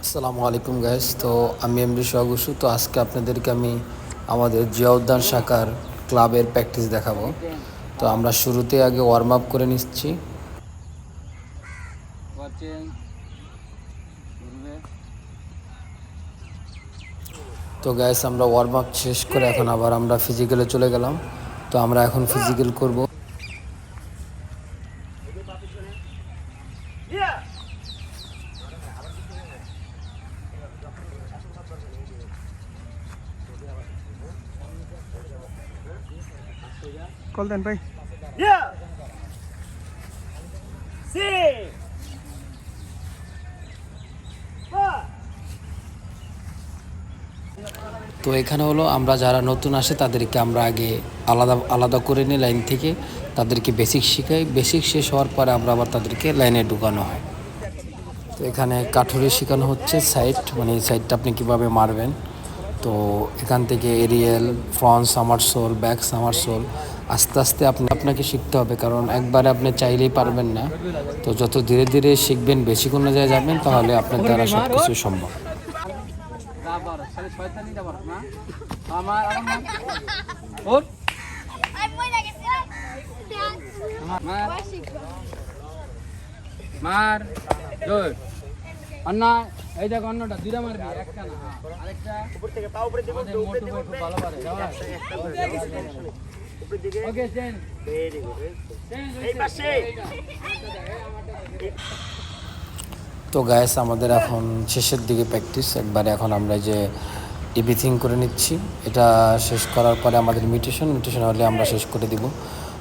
আসসালামু আলাইকুম গাইস। তো আমি এমডি সোহাগুসু। তো আজকে আপনাদেরকে আমি আমাদের জিয়া উদ্যান শাখার ক্লাবের প্র্যাকটিস দেখাবো। তো আমরা শুরুতে আগে ওয়ার্ম আপ করে নিচ্ছি। তো গাইস আমরা ওয়ার্ম আপ শেষ করে এখন আবার আমরা ফিজিক্যালে চলে গেলাম। তো আমরা এখন ফিজিক্যাল করব। কল দেন ভাই। তো এখানে হলো আমরা যারা নতুন আসে তাদেরকে আমরা আগে আলাদা আলাদা করে নিই লাইন থেকে, তাদেরকে বেসিক শেখাই। বেসিক শেষ হওয়ার পরে আমরা আবার তাদেরকে লাইনে ঢুকানো হয়। তো এখানে কাঠুরে শেখানো হচ্ছে সাইড, মানে এই সাইডটা আপনি কীভাবে মারবেন। তো এখান থেকে এরিয়েল, ফ্রন্ট সামারসোল, ব্যাক সামারসোল আস্তে আস্তে আপনাকে শিখতে হবে, কারণ একবারে আপনি চাইলেই পারবেন না। তো যত ধীরে ধীরে শিখবেন, বেশি কোনো জায়গায় যাবেন, তাহলে আপনার দ্বারা সব কিছু সম্ভব। মার জোর অন্না এই দেখ অন্যটা দুইটা মারবি, একটা না আরেকটা উপর থেকে পা উপরে দিব, উপরে দিব খুব ভালো পারে ওকে চেঞ্জ ভেরি গুড এই পাশে। তো গাইস আমাদের এখন শেষের দিকে প্র্যাকটিস একবারে। এখন আমরা যে এভরিথিং করে নিচ্ছি, এটা শেষ করার পরে আমাদের মিউটেশন হলে আমরা শেষ করে দিব।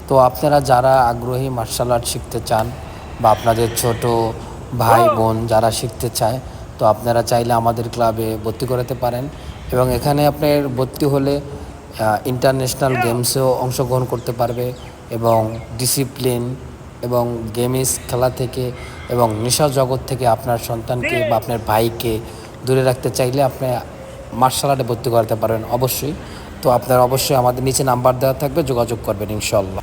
তো আপনারা যারা আগ্রহী মার্শাল আর্ট শিখতে চান, বা আপনাদের ছোট ভাই বোন যারা শিখতে চায়, তো আপনারা চাইলে আমাদের ক্লাবে ভর্তি করাতে পারেন। এবং এখানে আপনার ভর্তি হলে ইন্টারন্যাশনাল গেমসেও অংশগ্রহণ করতে পারবে, এবং ডিসিপ্লিন এবং গেমস খেলা থেকে এবং নেশা জগৎ থেকে আপনার সন্তানকে বা আপনার ভাইকে দূরে রাখতে চাইলে আপনি মার্শাল আর্টে ভর্তি করাতে পারবেন অবশ্যই। তো আপনারা অবশ্যই আমাদের নিচে নাম্বার দেওয়া থাকবে, যোগাযোগ করবেন ইনশাল্লাহ।